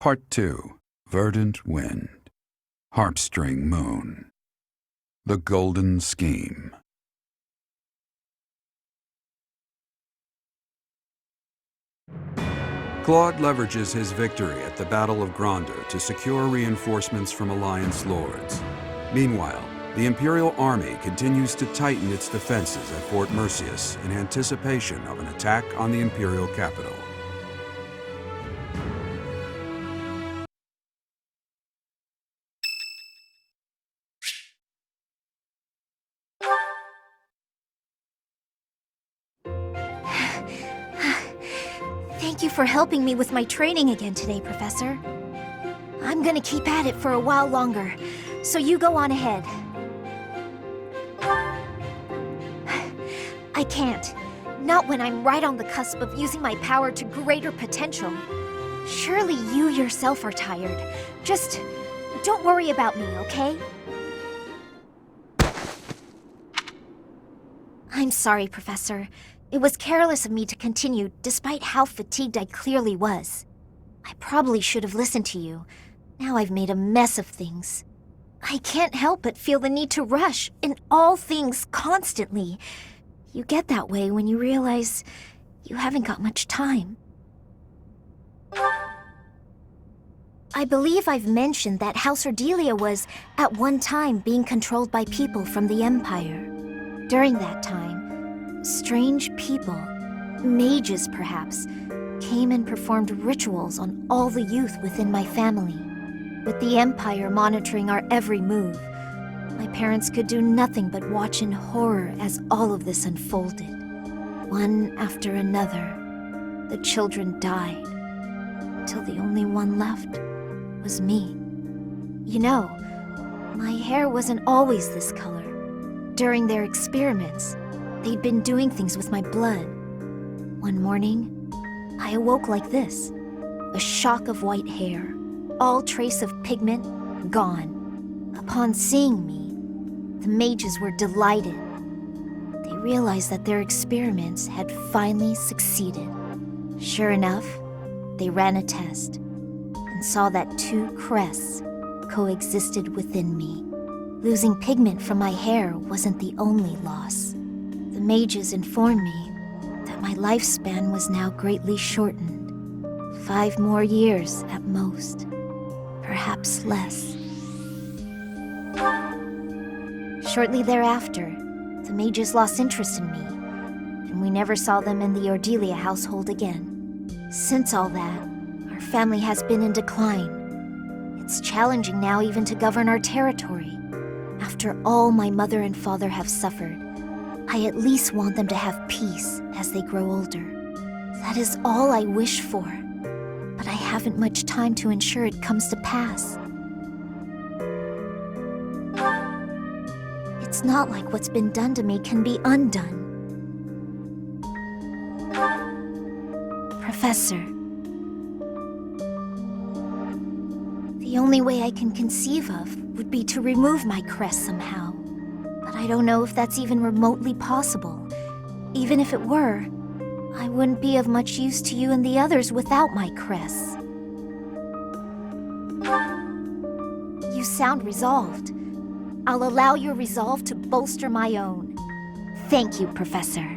Part 2. Verdant Wind. Harpstring Moon. The Golden Scheme. Claude leverages his victory at the Battle of Granda to secure reinforcements from Alliance lords. Meanwhile, the Imperial Army continues to tighten its defenses at Fort Merceus in anticipation of an attack on the Imperial capital. Thank you for helping me with my training again today, Professor. I'm gonna keep at it for a while longer, so you go on ahead. I can't. Not when I'm right on the cusp of using my power to greater potential. Surely you yourself are tired. Just don't worry about me, okay? I'm sorry, Professor. It was careless of me to continue, despite how fatigued I clearly was. I probably should have listened to you. Now I've made a mess of things. I can't help but feel the need to rush in all things constantly. You get that way when you realize you haven't got much time. I believe I've mentioned that House Ordelia was, at one time, being controlled by people from the Empire. During that time, strange people, mages perhaps, came and performed rituals on all the youth within my family. With the Empire monitoring our every move, my parents could do nothing but watch in horror as all of this unfolded. One after another, the children died, until the only one left was me. You know, my hair wasn't always this color. During their experiments, they'd been doing things with my blood. One morning, I awoke like this. A shock of white hair, all trace of pigment gone. Upon seeing me, the mages were delighted. They realized that their experiments had finally succeeded. Sure enough, they ran a test and saw that two crests coexisted within me. Losing pigment from my hair wasn't the only loss. The mages informed me that my lifespan was now greatly shortened. 5 more years at most, perhaps less. Shortly thereafter, the mages lost interest in me, and we never saw them in the Ordelia household again. Since all that, our family has been in decline. It's challenging now even to govern our territory. After all my mother and father have suffered, I at least want them to have peace as they grow older. That is all I wish for, but I haven't much time to ensure it comes to pass. It's not like what's been done to me can be undone. Professor, the only way I can conceive of would be to remove my crest somehow. But I don't know if that's even remotely possible. Even if it were, I wouldn't be of much use to you and the others without my crests. You sound resolved. I'll allow your resolve to bolster my own. Thank you, Professor.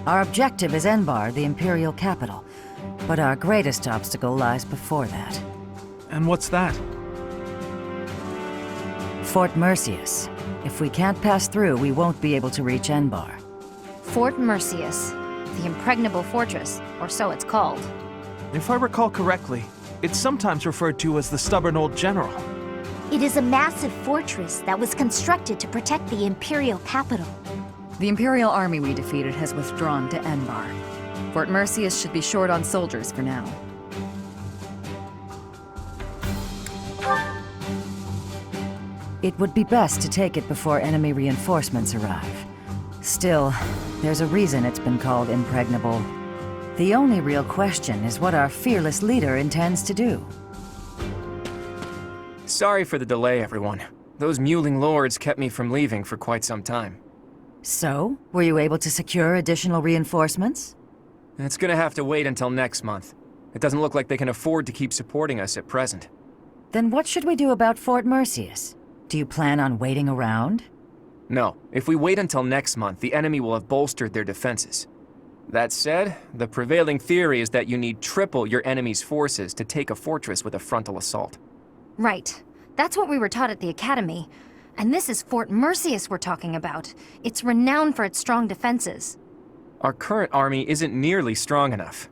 Our objective is Enbar, the Imperial capital, but our greatest obstacle lies before that. And what's that? Fort Merceus. If we can't pass through, we won't be able to reach Enbar. Fort Merceus, the impregnable fortress, or so it's called. If I recall correctly, it's sometimes referred to as the Stubborn Old General. It is a massive fortress that was constructed to protect the Imperial capital. The Imperial army we defeated has withdrawn to Enbar. Fort Merceus should be short on soldiers for now. It would be best to take it before enemy reinforcements arrive. Still, there's a reason it's been called impregnable. The only real question is what our fearless leader intends to do. Sorry for the delay, everyone. Those mewling lords kept me from leaving for quite some time. So, were you able to secure additional reinforcements? It's gonna have to wait until next month. It doesn't look like they can afford to keep supporting us at present. Then what should we do about Fort Merceus? Do you plan on waiting around? No, if we wait until next month, the enemy will have bolstered their defenses. That said, the prevailing theory is that you need triple your enemy's forces to take a fortress with a frontal assault. Right. That's what we were taught at the academy. And this is Fort Merceus we're talking about. It's renowned for its strong defenses. Our current army isn't nearly strong enough.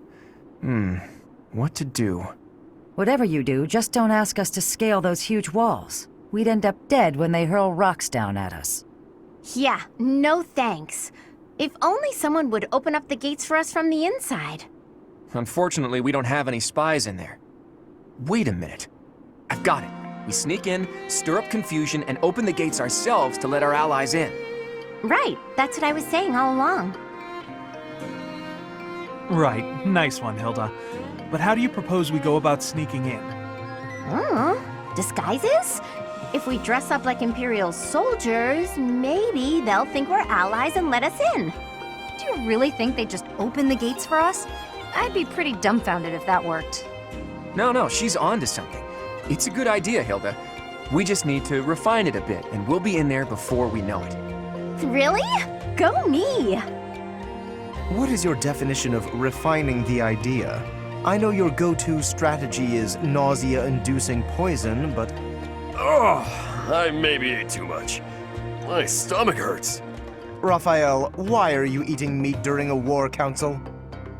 What to do? Whatever you do, just don't ask us to scale those huge walls. We'd end up dead when they hurl rocks down at us. Yeah, no thanks. If only someone would open up the gates for us from the inside. Unfortunately, we don't have any spies in there. Wait a minute. I've got it. We sneak in, stir up confusion, and open the gates ourselves to let our allies in. Right, that's what I was saying all along. Right, nice one, Hilda. But how do you propose we go about sneaking in? Disguises? If we dress up like Imperial soldiers, maybe they'll think we're allies and let us in. Do you really think they'd just open the gates for us? I'd be pretty dumbfounded if that worked. No, she's on to something. It's a good idea, Hilda. We just need to refine it a bit, and we'll be in there before we know it. Really? Go me! What is your definition of refining the idea? I know your go-to strategy is nausea-inducing poison, but... I maybe ate too much. My stomach hurts. Raphael, why are you eating meat during a war council?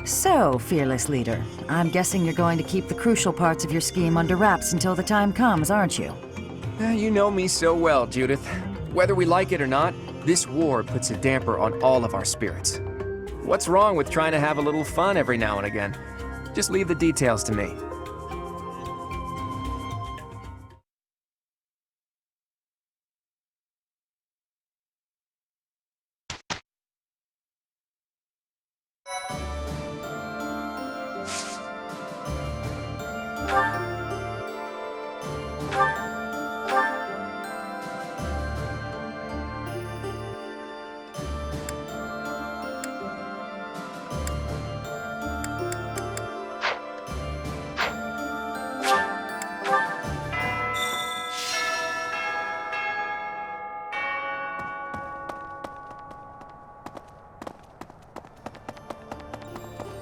So, fearless leader, I'm guessing you're going to keep the crucial parts of your scheme under wraps until the time comes, aren't you? You know me so well, Judith. Whether we like it or not, this war puts a damper on all of our spirits. What's wrong with trying to have a little fun every now and again? Just leave the details to me.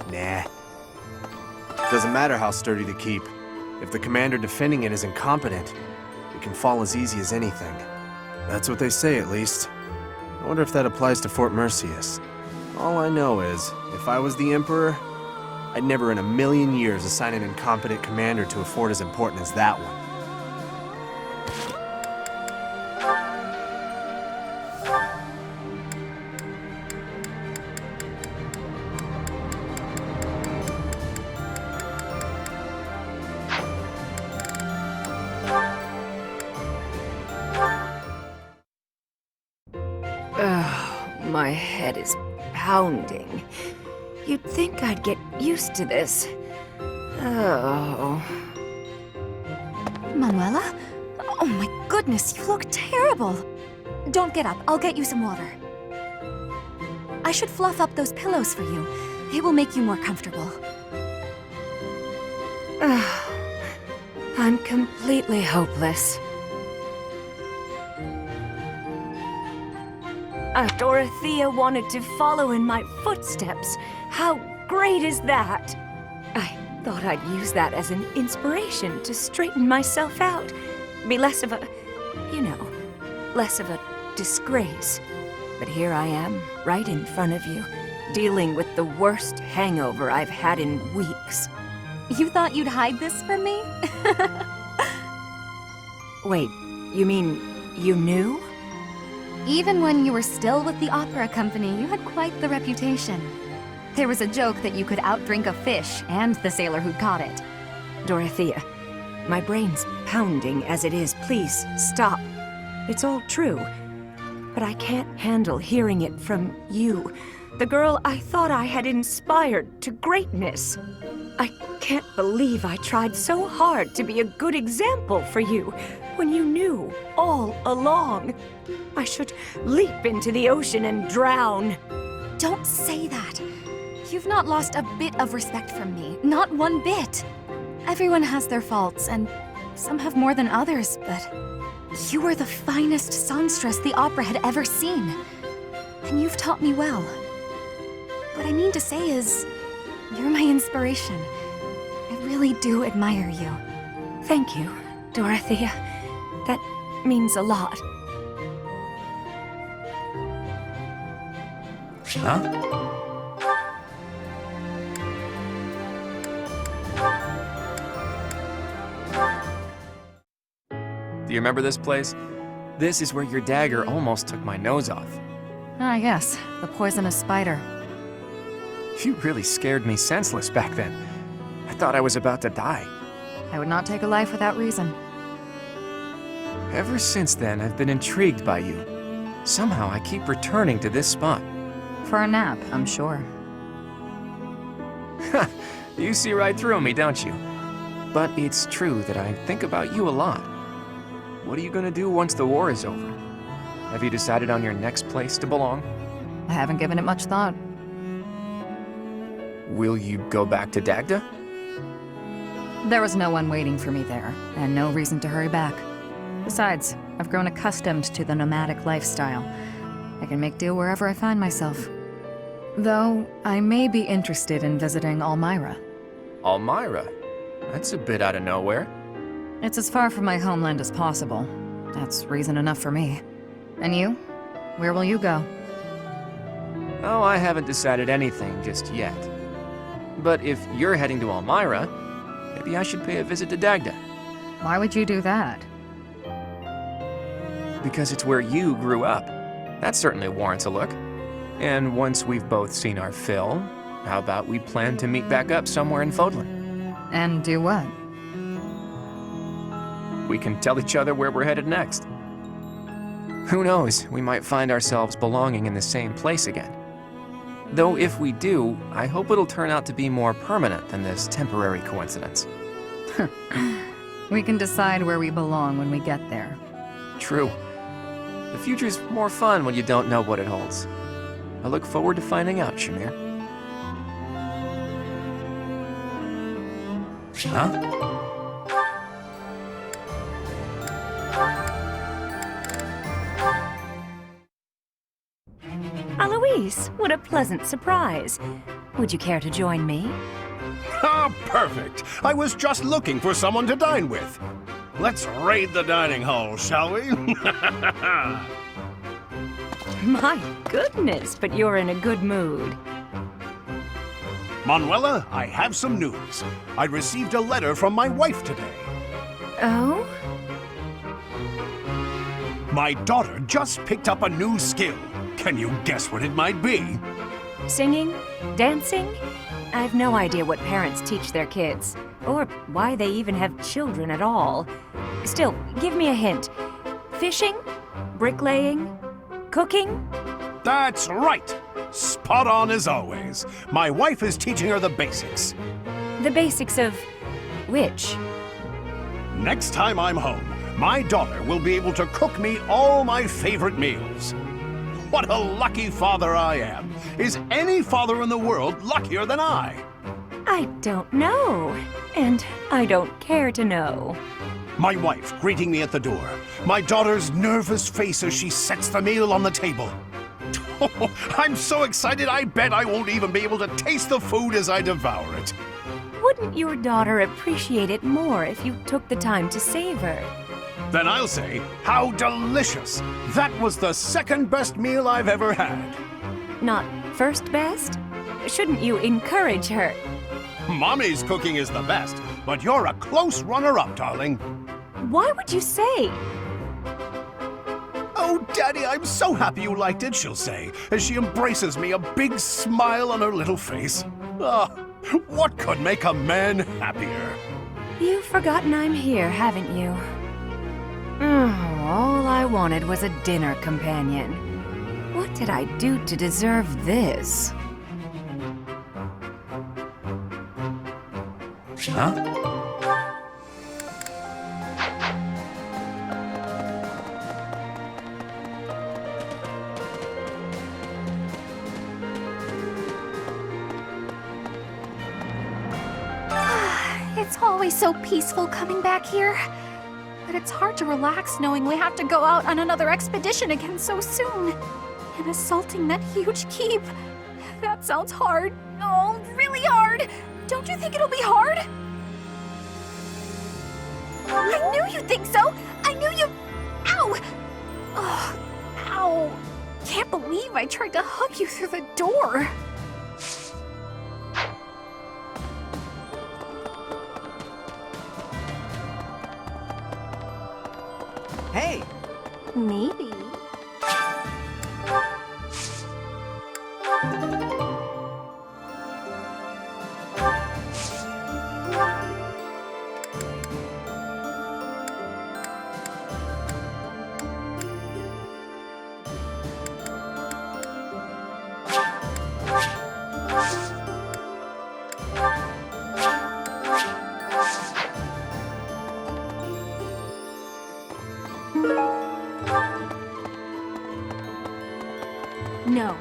Nah. Doesn't matter how sturdy the keep. If the commander defending it is incompetent, it can fall as easy as anything. That's what they say, at least. I wonder if that applies to Fort Merceus. All I know is, if I was the Emperor, I'd never in a million years assign an incompetent commander to a fort as important as that one. My head is pounding. You'd think I'd get used to this. Oh. Manuela? Oh my goodness, you look terrible. Don't get up, I'll get you some water. I should fluff up those pillows for you. It will make you more comfortable. I'm completely hopeless. Dorothea wanted to follow in my footsteps. How great is that? I thought I'd use that as an inspiration to straighten myself out. Be less of a, less of a disgrace. But here I am, right in front of you, dealing with the worst hangover I've had in weeks. You thought you'd hide this from me? Wait, you mean you knew? Even when you were still with the opera company, you had quite the reputation. There was a joke that you could outdrink a fish and the sailor who caught it. Dorothea, my brain's pounding as it is. Please, stop. It's all true, but I can't handle hearing it from you. The girl I thought I had inspired to greatness. I can't believe I tried so hard to be a good example for you when you knew all along. I should leap into the ocean and drown. Don't say that. You've not lost a bit of respect from me. Not one bit. Everyone has their faults, and some have more than others, but you were the finest songstress the opera had ever seen. And you've taught me well. What I mean to say is, you're my inspiration. I really do admire you. Thank you, Dorothea. That means a lot. Huh? Do you remember this place? This is where your dagger almost took my nose off. Ah, yes, the poisonous spider. You really scared me senseless back then. I thought I was about to die. I would not take a life without reason. Ever since then, I've been intrigued by you. Somehow, I keep returning to this spot. For a nap, I'm sure. You see right through me, don't you? But it's true that I think about you a lot. What are you gonna do once the war is over? Have you decided on your next place to belong? I haven't given it much thought. Will you go back to Dagda? There was no one waiting for me there, and no reason to hurry back. Besides, I've grown accustomed to the nomadic lifestyle. I can make do wherever I find myself. Though, I may be interested in visiting Almyra. Almyra? That's a bit out of nowhere. It's as far from my homeland as possible. That's reason enough for me. And you? Where will you go? Oh, I haven't decided anything just yet. But if you're heading to Almyra, maybe I should pay a visit to Dagda. Why would you do that? Because it's where you grew up. That certainly warrants a look. And once we've both seen our fill, how about we plan to meet back up somewhere in Fodlan? And do what? We can tell each other where we're headed next. Who knows, we might find ourselves belonging in the same place again. Though if we do, I hope it'll turn out to be more permanent than this temporary coincidence. We can decide where we belong when we get there. True. The future's more fun when you don't know what it holds. I look forward to finding out, Shamir. Huh? Alois, what a pleasant surprise. Would you care to join me? Ah, perfect. I was just looking for someone to dine with. Let's raid the dining hall, shall we? My goodness, but you're in a good mood. Manuela, I have some news. I received a letter from my wife today. Oh? My daughter just picked up a new skill. Can you guess what it might be? Singing? Dancing? I've no idea what parents teach their kids, or why they even have children at all. Still, give me a hint. Fishing? Bricklaying? Cooking? That's right! Spot on as always. My wife is teaching her the basics. The basics of which? Next time I'm home, my daughter will be able to cook me all my favorite meals. What a lucky father I am. Is any father in the world luckier than I? I don't know. And I don't care to know. My wife greeting me at the door. My daughter's nervous face as she sets the meal on the table. Oh, I'm so excited I bet I won't even be able to taste the food as I devour it. Wouldn't your daughter appreciate it more if you took the time to savor? Then I'll say, how delicious! That was the second best meal I've ever had. Not first best? Shouldn't you encourage her? Mommy's cooking is the best, but you're a close runner-up, darling. Why would you say? Oh, Daddy, I'm so happy you liked it, she'll say, as she embraces me, a big smile on her little face. Ah, what could make a man happier? You've forgotten I'm here, haven't you? All I wanted was a dinner companion. What did I do to deserve this? Huh? It's always so peaceful coming back here. But it's hard to relax knowing we have to go out on another expedition again so soon. And assaulting that huge keep. That sounds hard. Oh, really hard. Don't you think it'll be hard? I knew you'd think so. I knew you... Ow! Oh, ow. Can't believe I tried to hug you through the door. Hey! Maybe. No.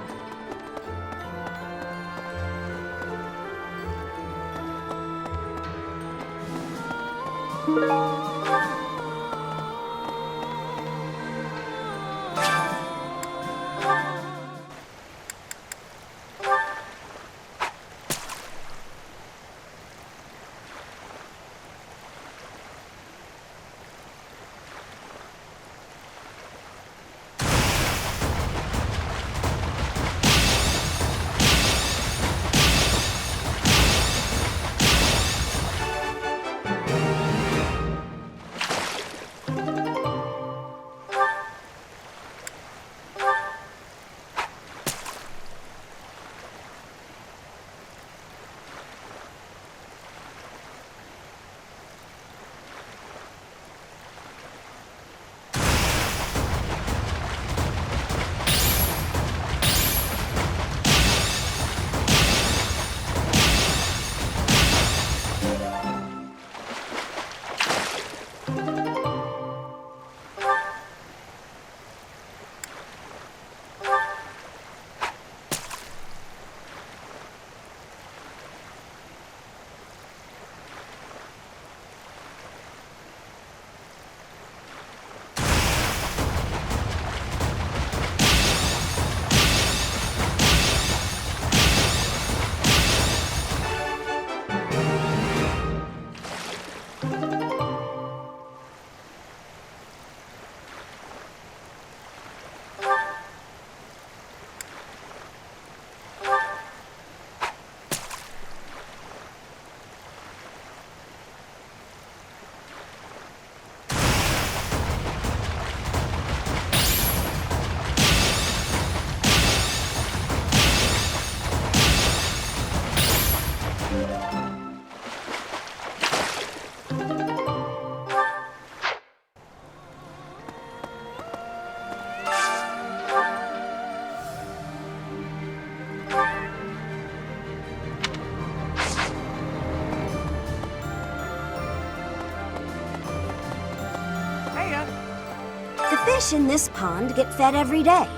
The fish in this pond get fed every day,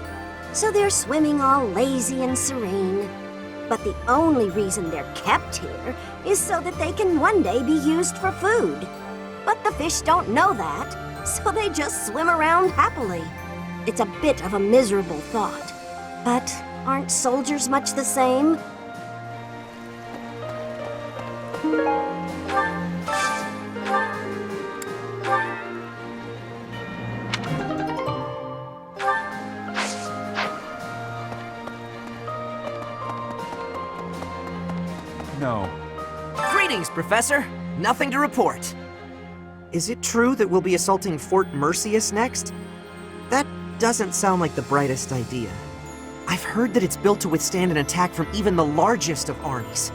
so they're swimming all lazy and serene. But the only reason they're kept here is so that they can one day be used for food. But the fish don't know that, so they just swim around happily. It's a bit of a miserable thought. But aren't soldiers much the same? No. Greetings, Professor. Nothing to report. Is it true that we'll be assaulting Fort Merceus next? That doesn't sound like the brightest idea. I've heard that it's built to withstand an attack from even the largest of armies.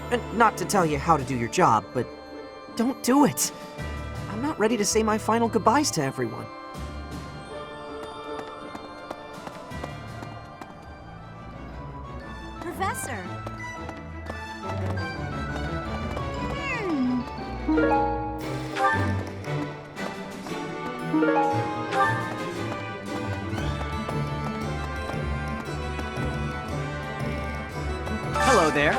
And not to tell you how to do your job, but don't do it. I'm not ready to say my final goodbyes to everyone. Hello there.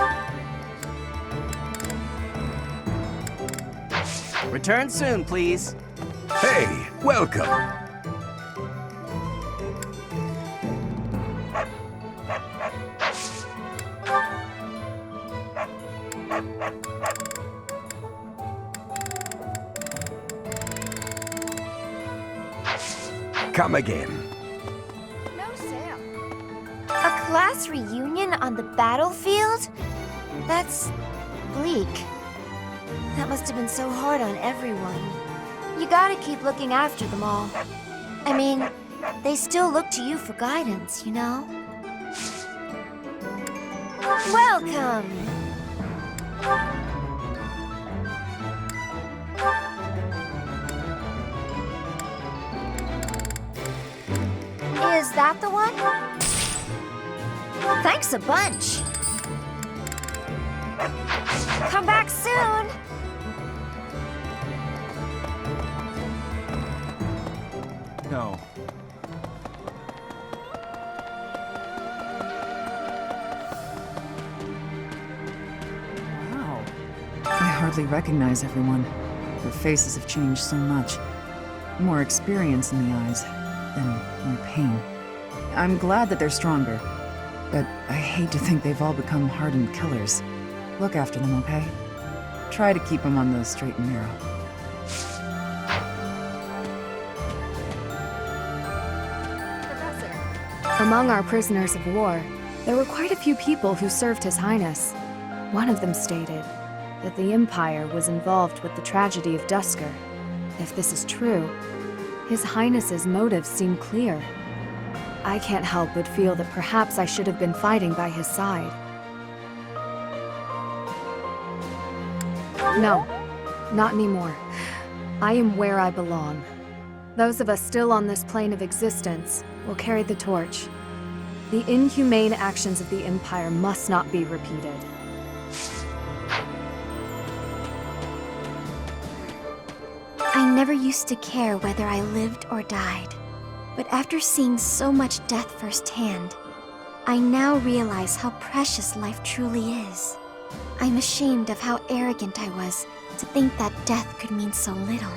Return soon, please. Hey, welcome. Come again. No sale. A class reunion on the battlefield? That's bleak. That must have been so hard on everyone. You gotta keep looking after them all. I mean, they still look to you for guidance, you know? Welcome! Is that the one? Thanks a bunch. Come back soon. No. Wow. I hardly recognize everyone. Their faces have changed so much. More experience in the eyes, and more pain. I'm glad that they're stronger, but I hate to think they've all become hardened killers. Look after them, okay? Try to keep them on the straight and narrow. Among our prisoners of war, there were quite a few people who served His Highness. One of them stated that the Empire was involved with the tragedy of Dusker. If this is true, His Highness's motives seem clear. I can't help but feel that perhaps I should have been fighting by his side. No, not anymore. I am where I belong. Those of us still on this plane of existence will carry the torch. The inhumane actions of the Empire must not be repeated. I never used to care whether I lived or died. But after seeing so much death firsthand, I now realize how precious life truly is. I'm ashamed of how arrogant I was to think that death could mean so little.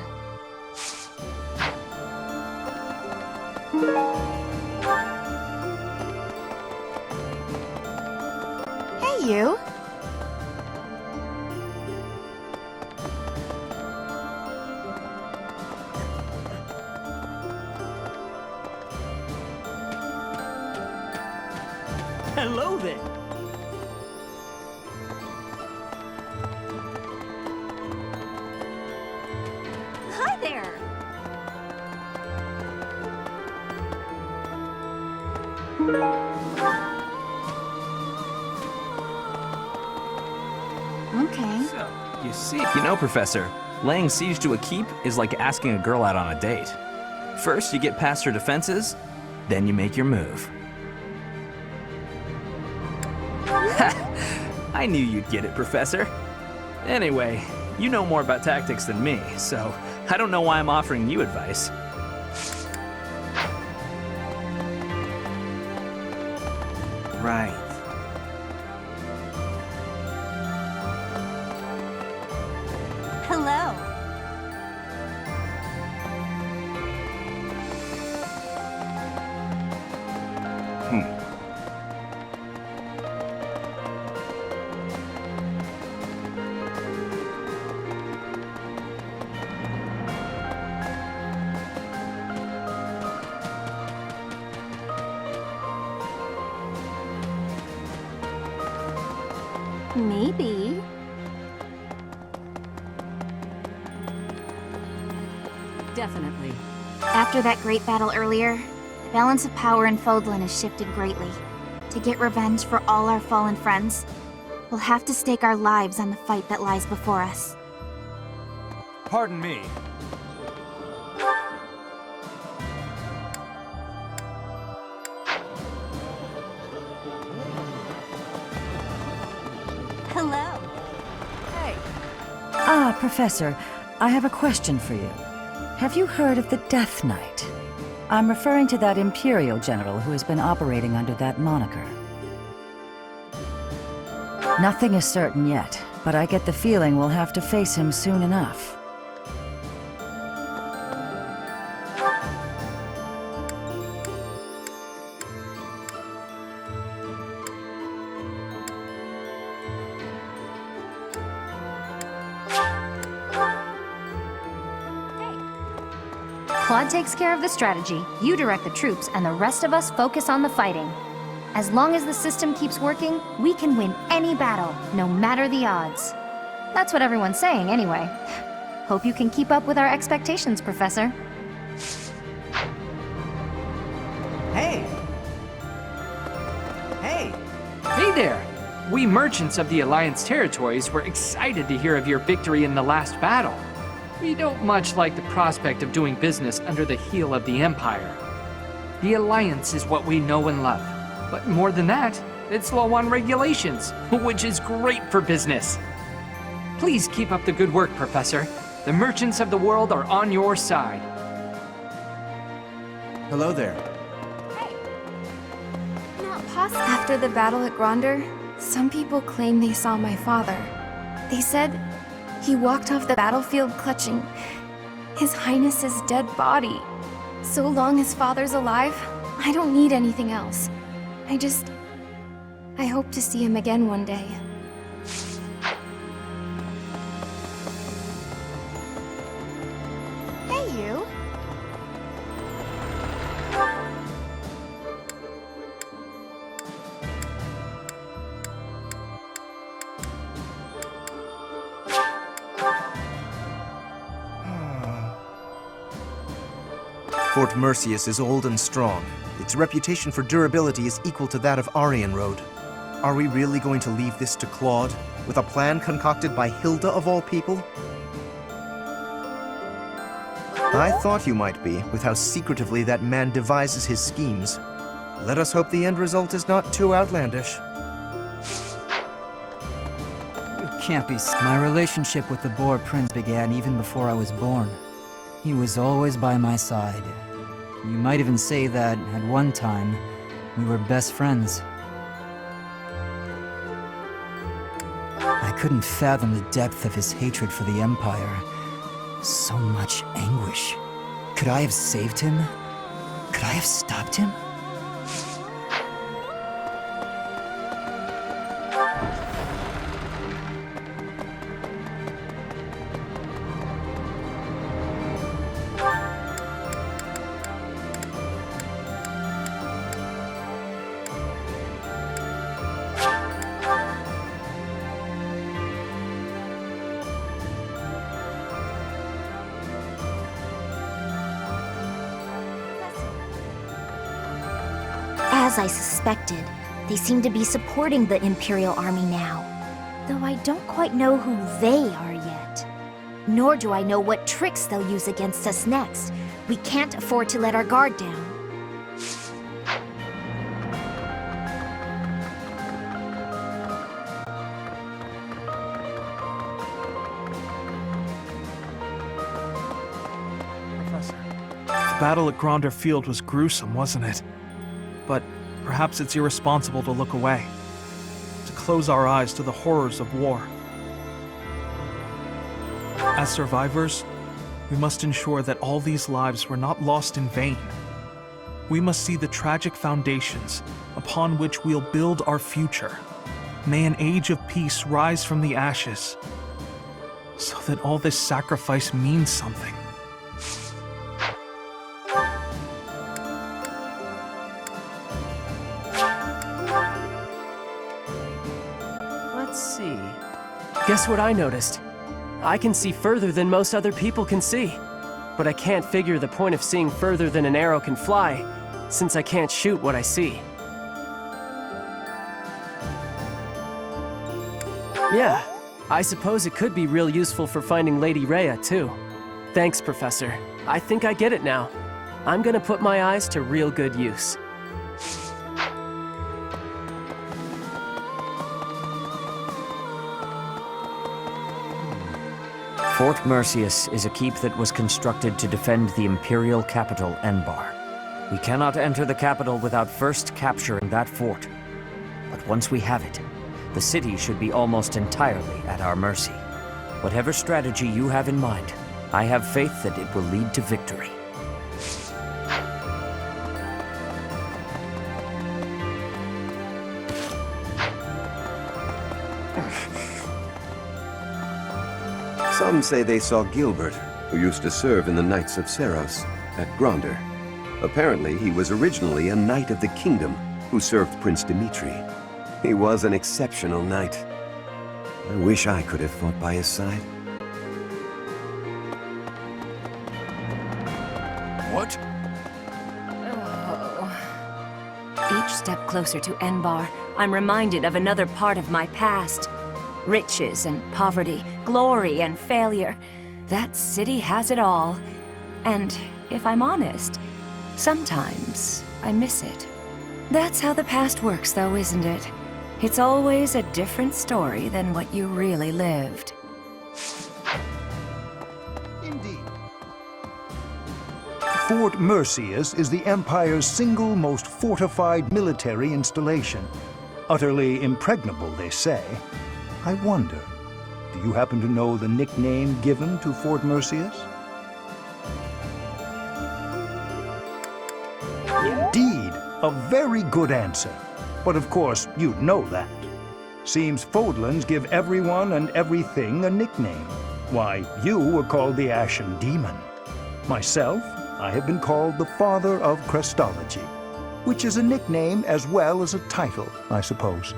Hey, you! Hello there. Hi there! Okay. So, you see, Professor, laying siege to a keep is like asking a girl out on a date. First, you get past her defenses, then you make your move. I knew you'd get it, Professor. Anyway, you know more about tactics than me, so I don't know why I'm offering you advice. Right. Hello. Maybe. Definitely. After that great battle earlier, the balance of power in Fodlan has shifted greatly. To get revenge for all our fallen friends, we'll have to stake our lives on the fight that lies before us. Pardon me. Hello. Hey. Professor, I have a question for you. Have you heard of the Death Knight? I'm referring to that Imperial general who has been operating under that moniker. Nothing is certain yet, but I get the feeling we'll have to face him soon enough. Claude takes care of the strategy, you direct the troops, and the rest of us focus on the fighting. As long as the system keeps working, we can win any battle, no matter the odds. That's what everyone's saying, anyway. Hope you can keep up with our expectations, Professor. Hey! Hey! Hey there! We merchants of the Alliance territories were excited to hear of your victory in the last battle. We don't much like the prospect of doing business under the heel of the Empire. The Alliance is what we know and love. But more than that, it's low on regulations, which is great for business. Please keep up the good work, Professor. The merchants of the world are on your side. Hello there. Not possible. After the battle at Gronder, some people claim they saw my father. They said he walked off the battlefield clutching His Highness's dead body. So long as Father's alive, I don't need anything else. I hope to see him again one day. Hey, you! Fort Merceus is old and strong. Its reputation for durability is equal to that of Aryan Road. Are we really going to leave this to Claude, with a plan concocted by Hilda of all people? I thought you might be, with how secretively that man devises his schemes. Let us hope the end result is not too outlandish. You can't be... My relationship with the Boar Prince began even before I was born. He was always by my side. You might even say that, at one time, we were best friends. I couldn't fathom the depth of his hatred for the Empire. So much anguish. Could I have saved him? Could I have stopped him? As I suspected, they seem to be supporting the Imperial Army now. Though I don't quite know who they are yet. Nor do I know what tricks they'll use against us next. We can't afford to let our guard down. Professor, the battle at Gronder Field was gruesome, wasn't it? But perhaps it's irresponsible to look away, to close our eyes to the horrors of war. As survivors, we must ensure that all these lives were not lost in vain. We must see the tragic foundations upon which we'll build our future. May an age of peace rise from the ashes, so that all this sacrifice means something. Let's see. Guess what I noticed? I can see further than most other people can see. But I can't figure the point of seeing further than an arrow can fly, since I can't shoot what I see. Yeah, I suppose it could be real useful for finding Lady Rhea, too. Thanks, Professor. I think I get it now. I'm gonna put my eyes to real good use. Fort Merceus is a keep that was constructed to defend the imperial capital, Enbar. We cannot enter the capital without first capturing that fort. But once we have it, the city should be almost entirely at our mercy. Whatever strategy you have in mind, I have faith that it will lead to victory. Some say they saw Gilbert, who used to serve in the Knights of Seros, at Gronder. Apparently, he was originally a knight of the kingdom who served Prince Dimitri. He was an exceptional knight. I wish I could have fought by his side. What? Each step closer to Enbar, I'm reminded of another part of my past. Riches and poverty, glory and failure. That city has it all. And if I'm honest, sometimes I miss it. That's how the past works, though, isn't it? It's always a different story than what you really lived. Indeed. Fort Merceus is the Empire's single most fortified military installation. Utterly impregnable, they say. I wonder, do you happen to know the nickname given to Fort Merceus? Indeed, a very good answer. But of course, you'd know that. Seems Fodlans give everyone and everything a nickname. Why, you were called the Ashen Demon. Myself, I have been called the Father of Crestology, which is a nickname as well as a title, I suppose.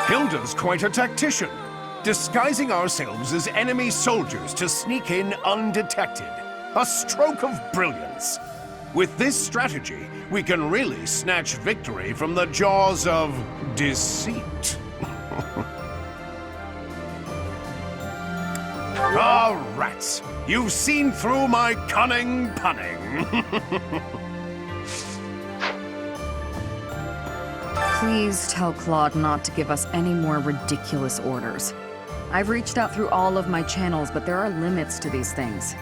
Hilda's quite a tactician, disguising ourselves as enemy soldiers to sneak in undetected. A stroke of brilliance. With this strategy, we can really snatch victory from the jaws of deceit. Ah, rats! You've seen through my cunning punning. Please tell Claude not to give us any more ridiculous orders. I've reached out through all of my channels, but there are limits to these things.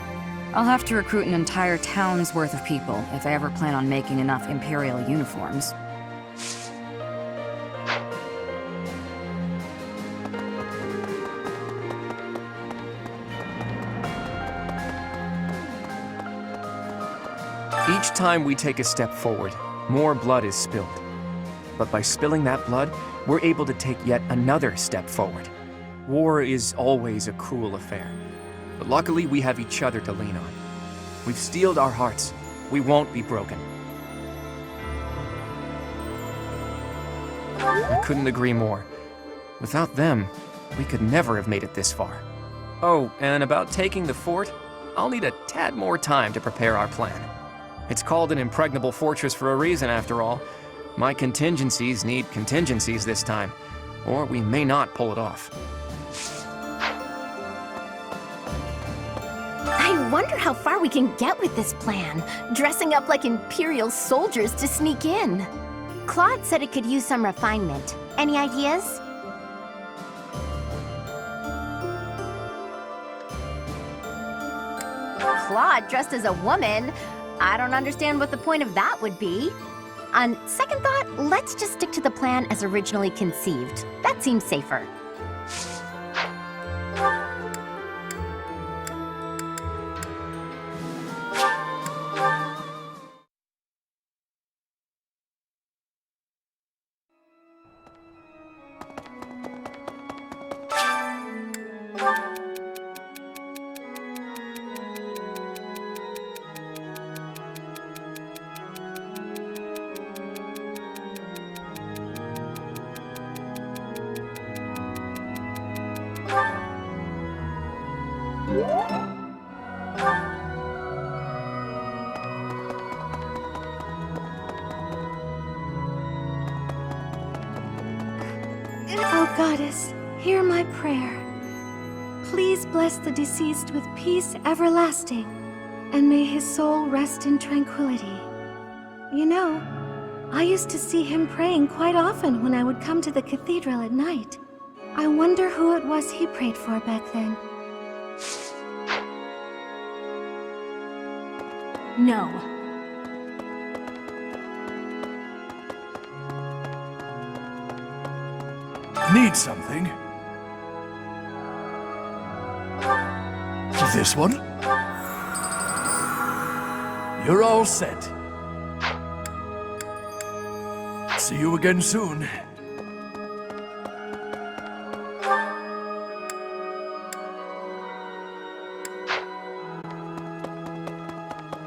I'll have to recruit an entire town's worth of people if I ever plan on making enough Imperial uniforms. Each time we take a step forward, more blood is spilled. But by spilling that blood, we're able to take yet another step forward. War is always a cruel affair. But luckily, we have each other to lean on. We've steeled our hearts. We won't be broken. I couldn't agree more. Without them, we could never have made it this far. Oh, and about taking the fort, I'll need a tad more time to prepare our plan. It's called an impregnable fortress for a reason, after all. My contingencies need contingencies this time, or we may not pull it off. I wonder how far we can get with this plan, dressing up like Imperial soldiers to sneak in. Claude said it could use some refinement. Any ideas? Claude dressed as a woman? I don't understand what the point of that would be. On second thought, let's just stick to the plan as originally conceived. That seems safer. Oh, Goddess, hear my prayer. Please bless the deceased with peace everlasting. and may his soul rest in tranquility. You know, I used to see him praying quite often when I would come to the cathedral at night. I wonder who it was he prayed for back then. No. Need something? This one? You're all set. See you again soon.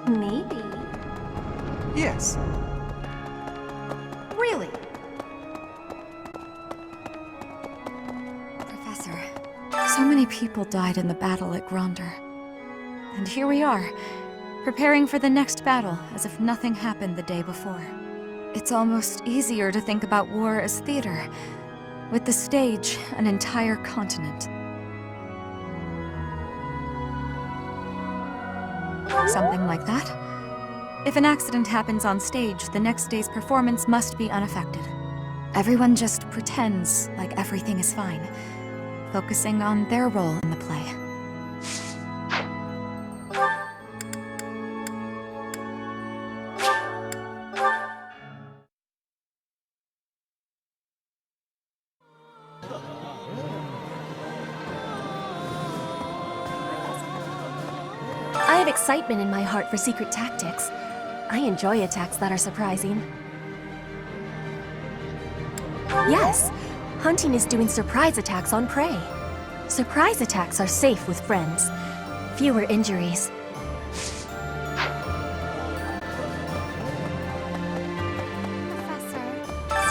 Maybe. Yes. Really? Professor, so many people died in the battle at Gronder. And here we are, preparing for the next battle as if nothing happened the day before. It's almost easier to think about war as theater, with the stage an entire continent. Something like that. If an accident happens on stage, the next day's performance must be unaffected. Everyone just pretends like everything is fine, focusing on their role in the play. I have excitement in my heart for secret tactics. I enjoy attacks that are surprising. Yes, hunting is doing surprise attacks on prey. Surprise attacks are safe with friends. Fewer injuries.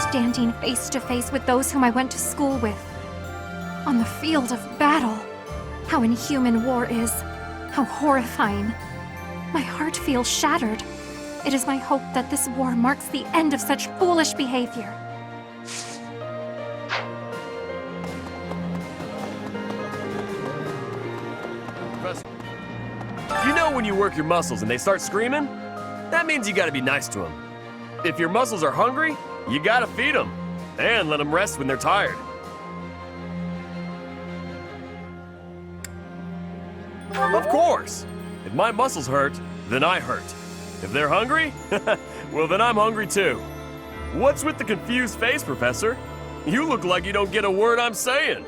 Standing face to face with those whom I went to school with. On the field of battle. How inhuman war is. How horrifying. My heart feels shattered. It is my hope that this war marks the end of such foolish behavior. You know when you work your muscles and they start screaming? That means you gotta be nice to them. If your muscles are hungry, you gotta feed them. And let them rest when they're tired. Of course! If my muscles hurt, then I hurt. If they're hungry, well then I'm hungry too. What's with the confused face, Professor? You look like you don't get a word I'm saying.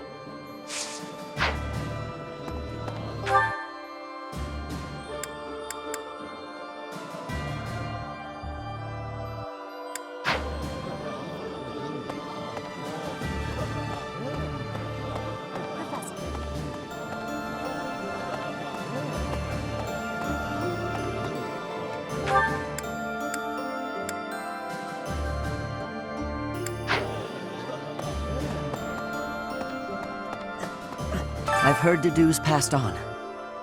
I've heard Dedue's passed on,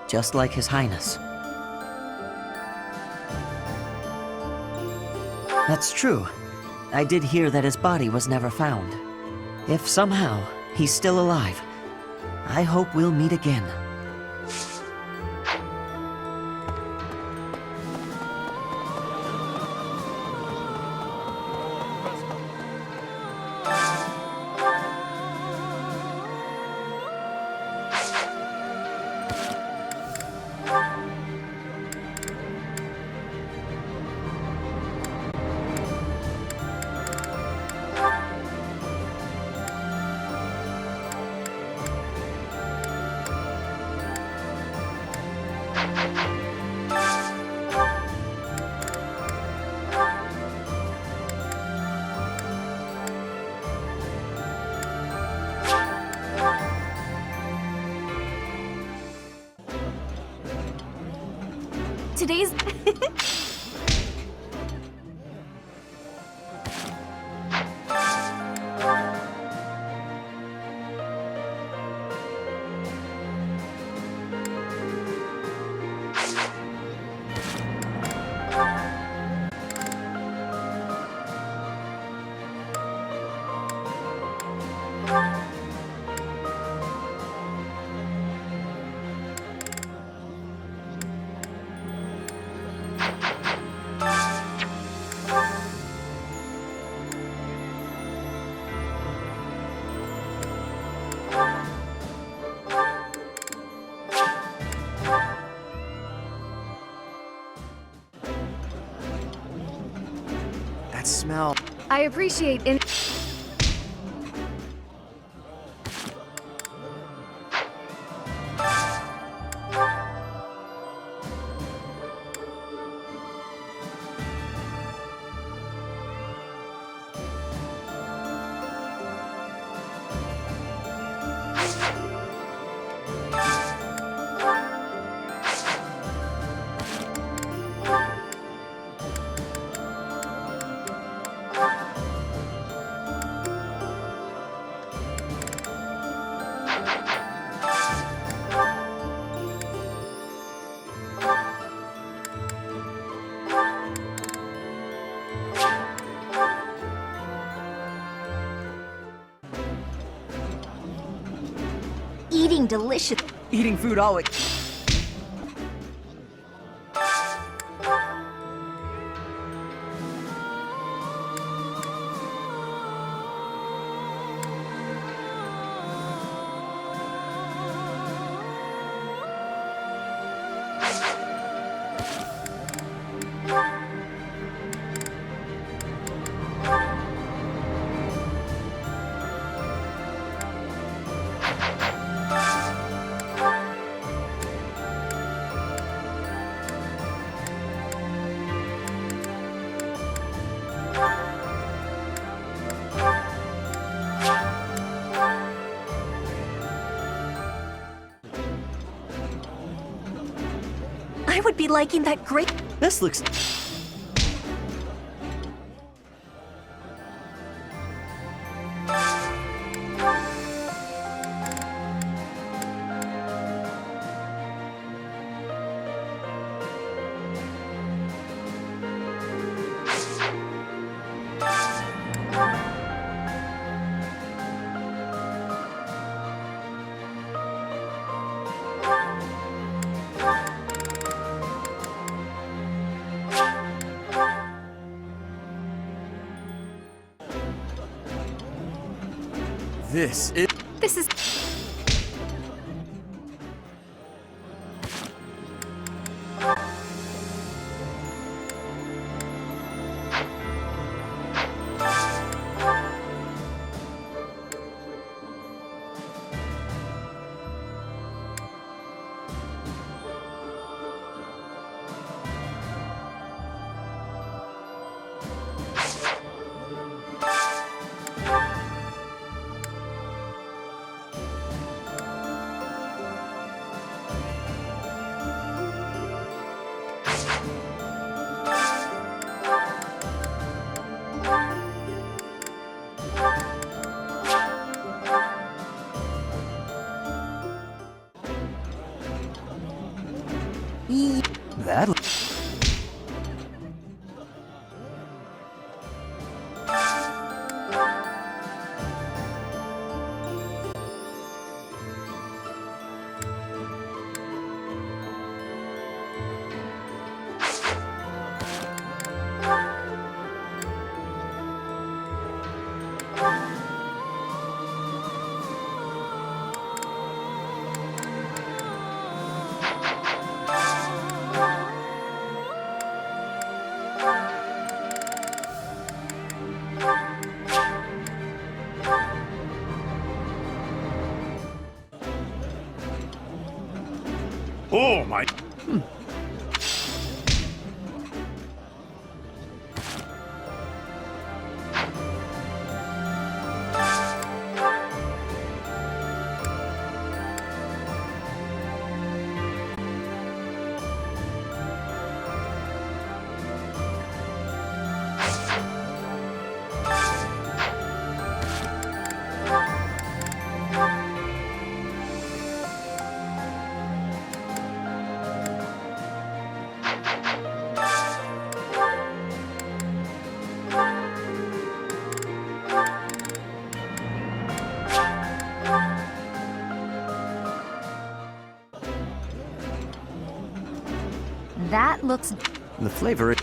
just like His Highness. That's true. I did hear that his body was never found. If somehow he's still alive, I hope we'll meet again. Today's... That smell. I appreciate in. Eating delicious. Eating food always. I would be liking that great. This looks. This is. That. Oh my. That looks. The flavor.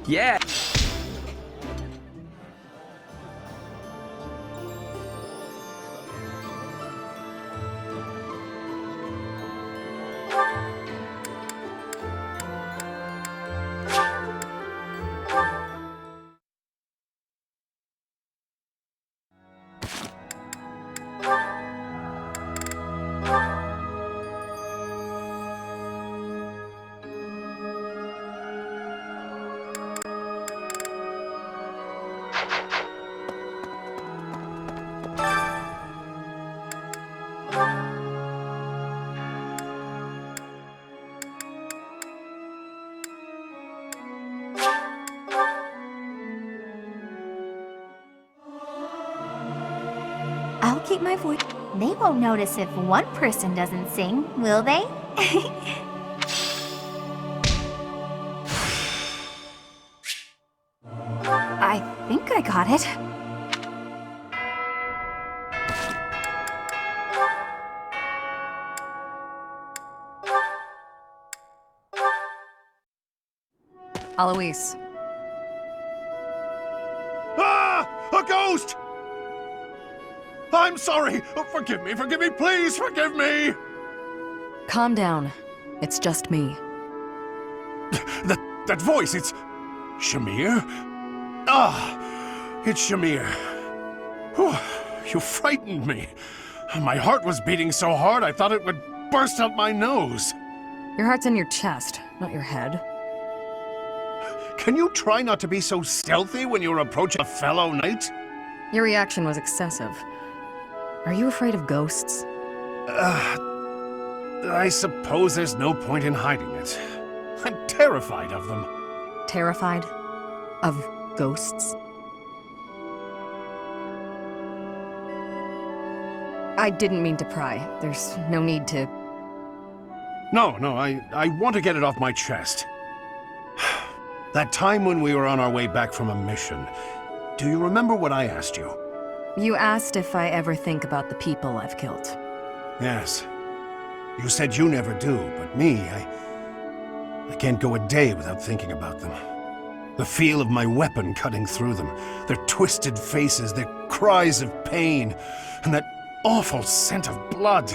Yeah. I'll keep my voice. They won't notice if one person doesn't sing, will they? I think I got it. Alois. Ah! A ghost! I'm sorry! Oh, forgive me, please forgive me! Calm down. It's just me. That voice, it's... Shamir? Ah! It's Shamir. Whew, you frightened me. My heart was beating so hard I thought it would burst out my nose. Your heart's in your chest, not your head. Can you try not to be so stealthy when you approach a fellow knight? Your reaction was excessive. Are you afraid of ghosts? I suppose there's no point in hiding it. I'm terrified of them. Terrified? Of ghosts? I didn't mean to pry. There's no need to... No, I want to get it off my chest. That time when we were on our way back from a mission, do you remember what I asked you? You asked if I ever think about the people I've killed. Yes. You said you never do, but me, I can't go a day without thinking about them. The feel of my weapon cutting through them, their twisted faces, their cries of pain, and that awful scent of blood.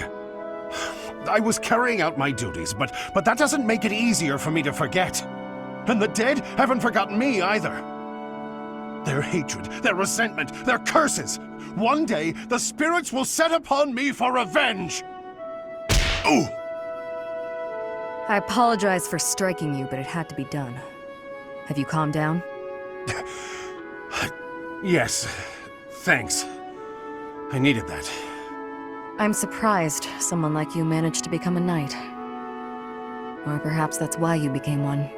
I was carrying out my duties, but that doesn't make it easier for me to forget. And the dead haven't forgotten me either. Their hatred, their resentment, their curses. One day, the spirits will set upon me for revenge. Ooh! I apologize for striking you, but it had to be done. Have you calmed down? Yes, thanks. I needed that. I'm surprised someone like you managed to become a knight. Or perhaps that's why you became one.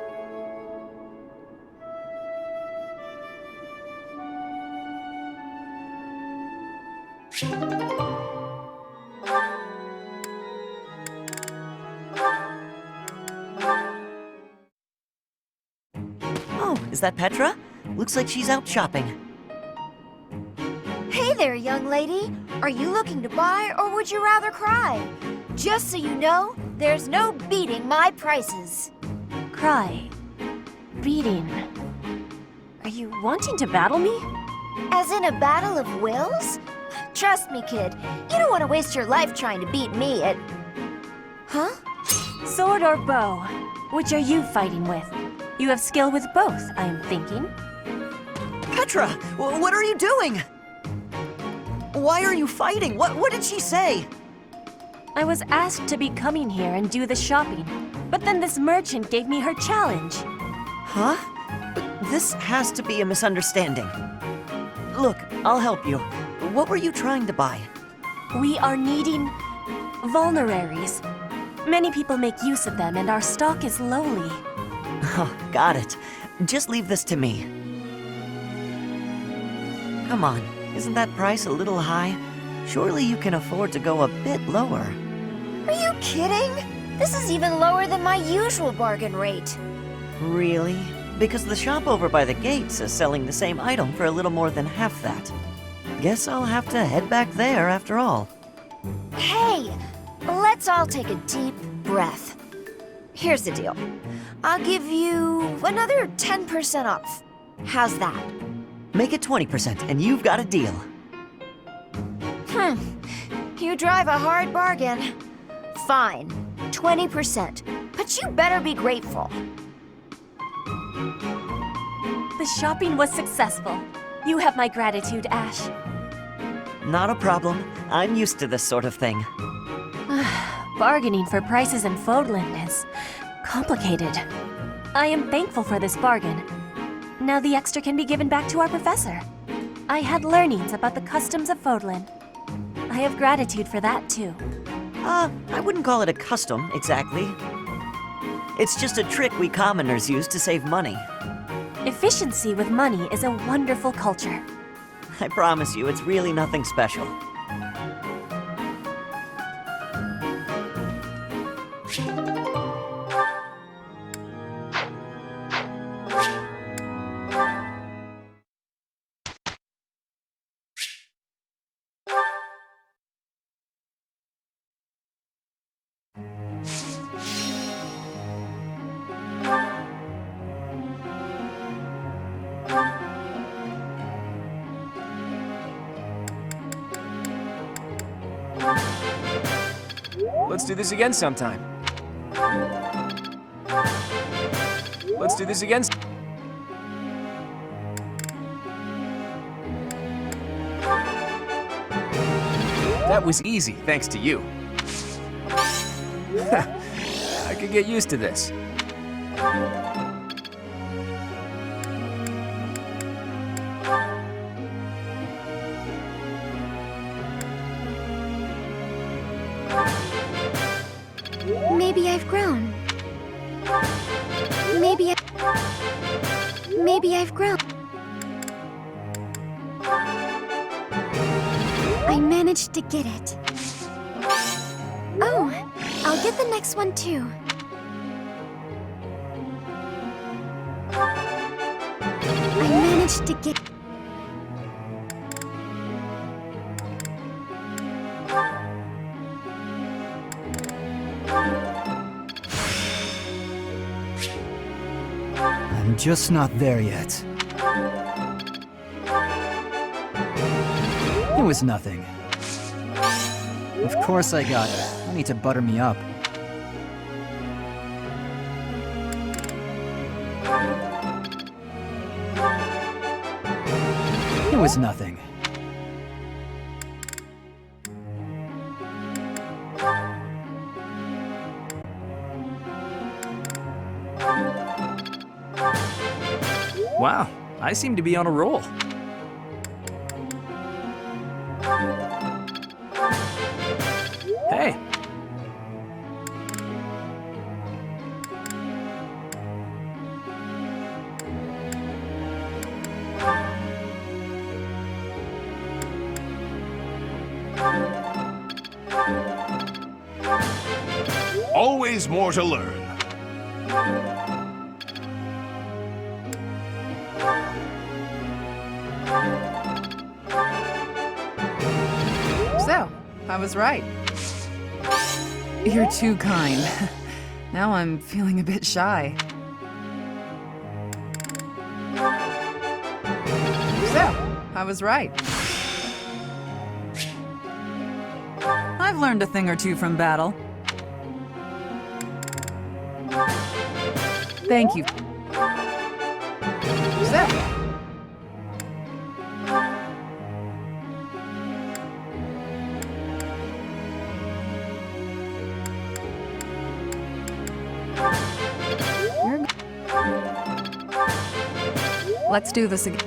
Oh, is that Petra? Looks like she's out shopping. Hey there, young lady. Are you looking to buy, or would you rather cry? Just so you know, there's no beating my prices. Cry. Beating. Are you wanting to battle me? As in a battle of wills? Trust me, kid. You don't want to waste your life trying to beat me at... Huh? Sword or bow? Which are you fighting with? You have skill with both, I am thinking. Petra, what are you doing? Why are you fighting? What did she say? I was asked to be coming here and do the shopping, but then this merchant gave me her challenge. Huh? This has to be a misunderstanding. Look, I'll help you. What were you trying to buy? We are needing vulneraries. Many people make use of them, and our stock is lowly. Oh, got it. Just leave this to me. Come on, isn't that price a little high? Surely you can afford to go a bit lower. Are you kidding? This is even lower than my usual bargain rate. Really? Because the shop over by the gates is selling the same item for a little more than half that. Guess I'll have to head back there after all. Hey, let's all take a deep breath. Here's the deal. I'll give you another 10% off. How's that? Make it 20%, and you've got a deal. You drive a hard bargain. Fine, 20%. But you better be grateful. The shopping was successful. You have my gratitude, Ash. Not a problem. I'm used to this sort of thing. Bargaining for prices in Fodland is complicated. I am thankful for this bargain. Now the extra can be given back to our professor. I had learnings about the customs of Fodland. I have gratitude for that, too. I wouldn't call it a custom, exactly. It's just a trick we commoners use to save money. Efficiency with money is a wonderful culture. I promise you, it's really nothing special. Let's do this again sometime. Let's do this again. That was easy, thanks to you. I could get used to this. Maybe I've grown. Maybe I've grown. I managed to get it. Oh, I'll get the next one too. I managed to get... I'm just not there yet. It was nothing. Of course I got it. No need to butter me up. It was nothing. Wow, I seem to be on a roll. Hey. Always more to learn. So, I was right. You're too kind. Now I'm feeling a bit shy. So, I was right. I've learned a thing or two from battle. Thank you. So, let's do this again.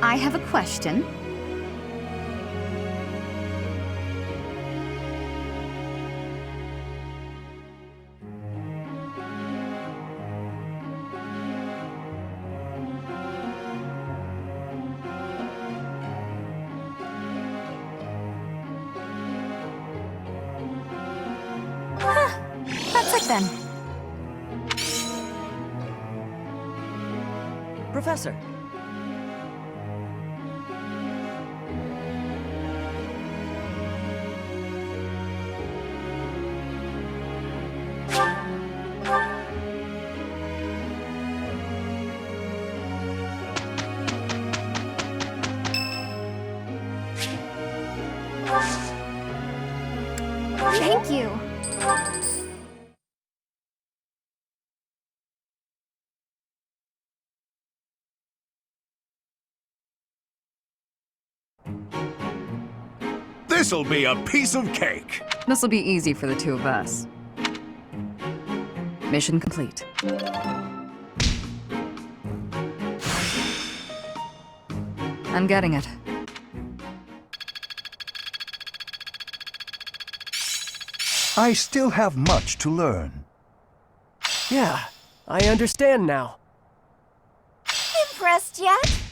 I have a question. That's it then. Professor. Thank you. This'll be a piece of cake. This'll be easy for the two of us. Mission complete. I'm getting it. I still have much to learn. Yeah, I understand now. Impressed yet?